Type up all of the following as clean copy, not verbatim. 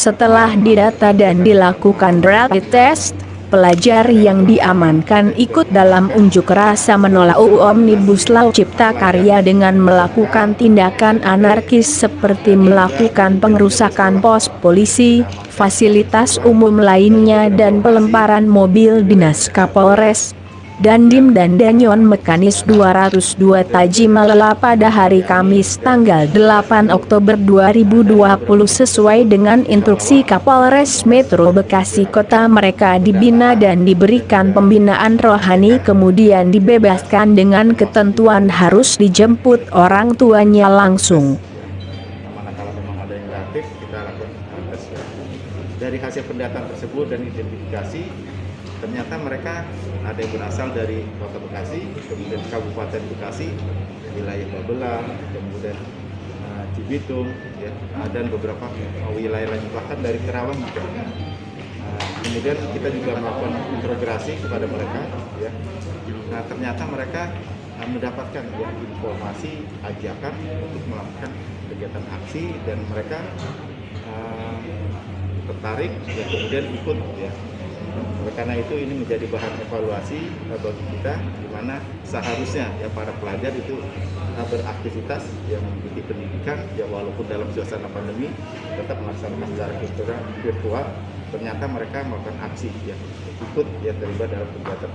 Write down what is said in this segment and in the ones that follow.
Setelah didata dan dilakukan rapid test, pelajar yang diamankan ikut dalam unjuk rasa menolak UU Omnibus Law Cipta Karya dengan melakukan tindakan anarkis seperti melakukan pengerusakan pos polisi, fasilitas umum lainnya dan pelemparan mobil dinas Kapolres Dandim dan Danyon Mekanis 202 Tajimalela pada hari Kamis tanggal 8 Oktober 2020 sesuai dengan instruksi Kapolres Metro Bekasi Kota. Mereka dibina dan diberikan pembinaan rohani kemudian dibebaskan dengan ketentuan harus dijemput orang tuanya langsung. Manakala memang ada yang reaktif, kita lakukan tes. Dari hasil pendataan tersebut dan identifikasi, ternyata mereka ada yang berasal dari Kota Bekasi, kemudian Kabupaten Bekasi, wilayah Babelan, kemudian Cibitung, ya, dan beberapa wilayah lain, bahkan dari Kerawang juga. Kemudian kita juga melakukan interogasi kepada mereka, ya. Nah, ternyata mereka mendapatkan ya, informasi ajakan untuk melakukan kegiatan aksi dan mereka tertarik, ya, kemudian ikut, ya. Oleh karena itu ini menjadi bahan evaluasi bagi kita, di mana seharusnya ya para pelajar itu beraktivitas yang mengikuti pendidikan ya walaupun dalam suasana pandemi tetap melaksanakan secara virtual. Ternyata mereka melakukan aksi ya, ikut ya terlibat dalam kegiatan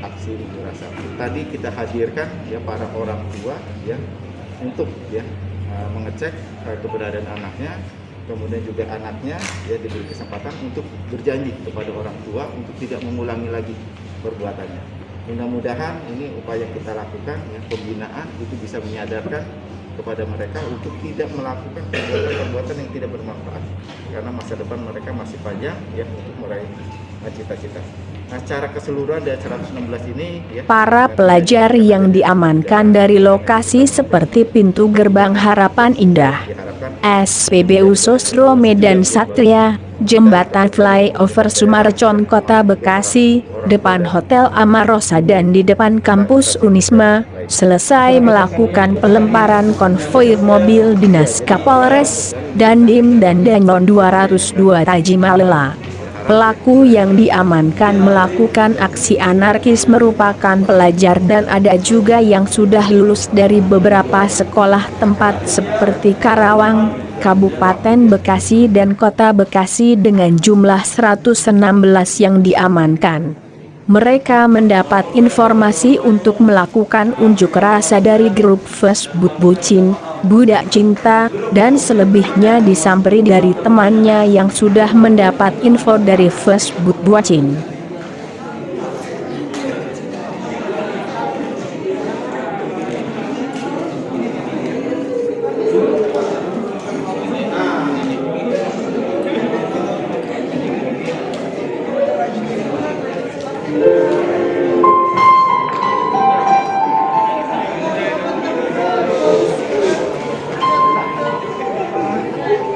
aksi unjuk rasa. Tadi kita hadirkan ya para orang tua ya untuk ya mengecek keberadaan anaknya. Kemudian juga anaknya ya diberi kesempatan untuk berjanji kepada orang tua untuk tidak mengulangi lagi perbuatannya. Mudah-mudahan ini upaya kita lakukan ya, pembinaan itu bisa menyadarkan kepada mereka untuk tidak melakukan perbuatan-perbuatan yang tidak bermanfaat karena masa depan mereka masih panjang ya untuk meraih cita-cita. Nah, secara keseluruhan dari 116 ini ya, para pelajar yang diamankan dari lokasi seperti pintu gerbang Harapan Indah, SPBU Sosro Medan Satria, Jembatan Flyover Sumarcon Kota Bekasi, depan Hotel Amarosa dan di depan kampus Unisma, selesai melakukan pelemparan konvoi mobil dinas Kapolres Dandim dan Danyon 202 Tajimalela. Pelaku yang diamankan melakukan aksi anarkis merupakan pelajar dan ada juga yang sudah lulus dari beberapa sekolah tempat seperti Karawang, Kabupaten Bekasi dan Kota Bekasi dengan jumlah 116 yang diamankan. Mereka mendapat informasi untuk melakukan unjuk rasa dari grup Facebook Bucin, Budak Cinta, dan selebihnya disamperi dari temannya yang sudah mendapat info dari Facebook Bucin.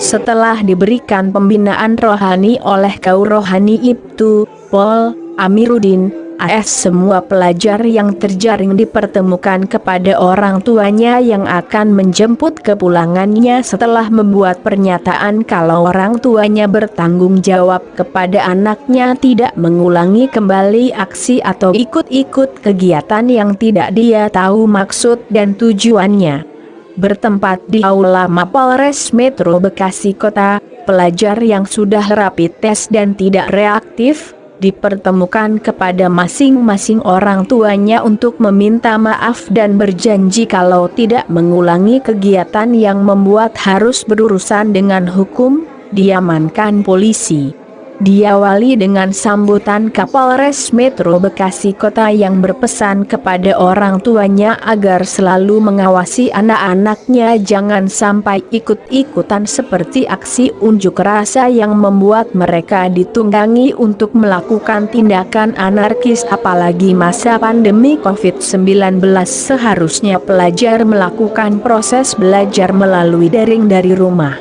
Setelah diberikan pembinaan rohani oleh Kaur Rohani Ibtu, Pol, Amiruddin, AS, semua pelajar yang terjaring dipertemukan kepada orang tuanya yang akan menjemput kepulangannya setelah membuat pernyataan kalau orang tuanya bertanggung jawab kepada anaknya tidak mengulangi kembali aksi atau ikut-ikut kegiatan yang tidak dia tahu maksud dan tujuannya. Bertempat di Aula Mapolres Metro Bekasi Kota, pelajar yang sudah rapid test dan tidak reaktif dipertemukan kepada masing-masing orang tuanya untuk meminta maaf dan berjanji kalau tidak mengulangi kegiatan yang membuat harus berurusan dengan hukum. Diamankan polisi. Diawali dengan sambutan Kapolres Metro Bekasi Kota yang berpesan kepada orang tuanya agar selalu mengawasi anak-anaknya jangan sampai ikut-ikutan seperti aksi unjuk rasa yang membuat mereka ditunggangi untuk melakukan tindakan anarkis apalagi masa pandemi COVID-19. Seharusnya pelajar melakukan proses belajar melalui daring dari rumah.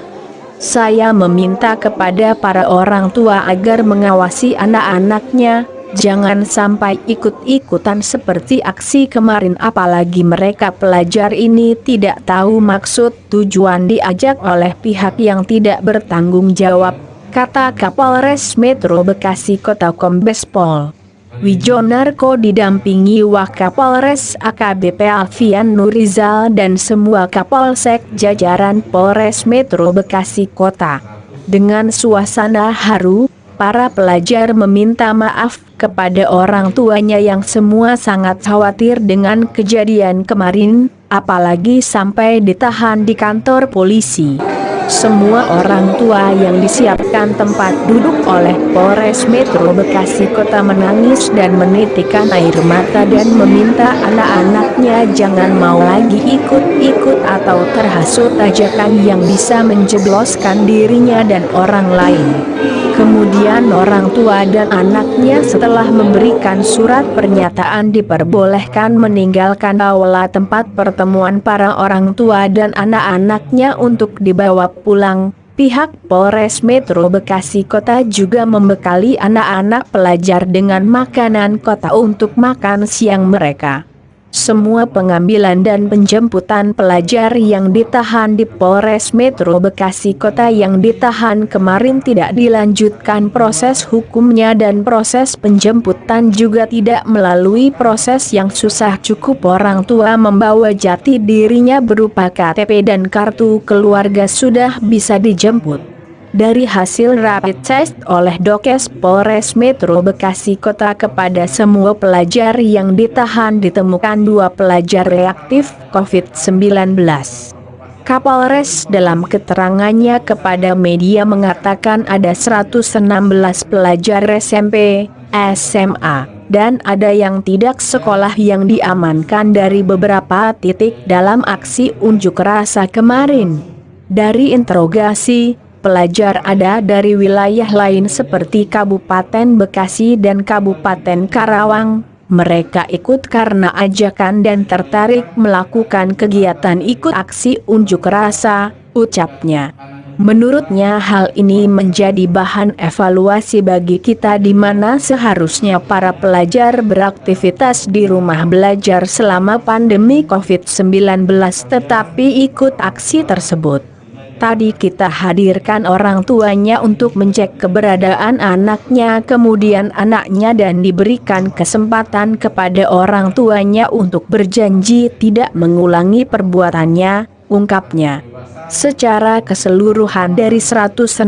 Saya meminta kepada para orang tua agar mengawasi anak-anaknya, jangan sampai ikut-ikutan seperti aksi kemarin apalagi mereka pelajar ini tidak tahu maksud tujuan diajak oleh pihak yang tidak bertanggung jawab. kata Kapolres Metro Bekasi Kota Kombes Pol Wijonarko didampingi Wakapolres AKBP Alfian Nurizal dan semua Kapolsek jajaran Polres Metro Bekasi Kota. Dengan suasana haru, para pelajar meminta maaf kepada orang tuanya yang semua sangat khawatir dengan kejadian kemarin, apalagi sampai ditahan di kantor polisi. Semua orang tua yang disiapkan tempat duduk oleh Polres Metro Bekasi Kota menangis dan menitikkan air mata dan meminta anak-anaknya jangan mau lagi ikut-ikut atau terhasut ajakan yang bisa menjebloskan dirinya dan orang lain. Kemudian orang tua dan anaknya setelah memberikan surat pernyataan diperbolehkan meninggalkan aula tempat pertemuan para orang tua dan anak-anaknya untuk dibawa pulang. Pihak Polres Metro Bekasi Kota juga membekali anak-anak pelajar dengan makanan kota untuk makan siang mereka. Semua pengambilan dan penjemputan pelajar yang ditahan di Polres Metro Bekasi Kota yang ditahan kemarin tidak dilanjutkan proses hukumnya dan proses penjemputan juga tidak melalui proses yang susah. Cukup orang tua membawa jati dirinya berupa KTP dan kartu keluarga sudah bisa dijemput. Dari hasil rapid test oleh Dokes Polres Metro Bekasi Kota kepada semua pelajar yang ditahan ditemukan 2 pelajar reaktif COVID-19. Kapolres dalam keterangannya kepada media mengatakan ada 116 pelajar SMP, SMA, dan ada yang tidak sekolah yang diamankan dari beberapa titik dalam aksi unjuk rasa kemarin. Dari interogasi, pelajar ada dari wilayah lain seperti Kabupaten Bekasi dan Kabupaten Karawang. Mereka ikut karena ajakan dan tertarik melakukan kegiatan ikut aksi unjuk rasa, ucapnya. Menurutnya hal ini menjadi bahan evaluasi bagi kita di mana seharusnya para pelajar beraktivitas di rumah belajar selama pandemi COVID-19 tetapi ikut aksi tersebut. Tadi kita hadirkan orang tuanya untuk mencek keberadaan anaknya, kemudian anaknya dan diberikan kesempatan kepada orang tuanya untuk berjanji tidak mengulangi perbuatannya, ungkapnya. Secara keseluruhan dari 116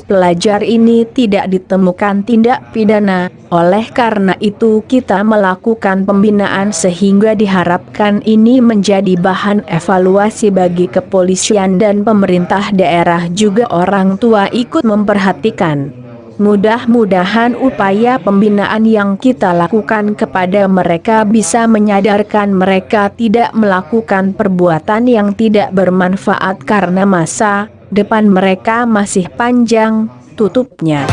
pelajar ini tidak ditemukan tindak pidana, oleh karena itu kita melakukan pembinaan sehingga diharapkan ini menjadi bahan evaluasi bagi kepolisian dan pemerintah daerah juga orang tua ikut memperhatikan. Mudah-mudahan upaya pembinaan yang kita lakukan kepada mereka bisa menyadarkan mereka tidak melakukan perbuatan yang tidak bermanfaat karena masa depan mereka masih panjang, tutupnya.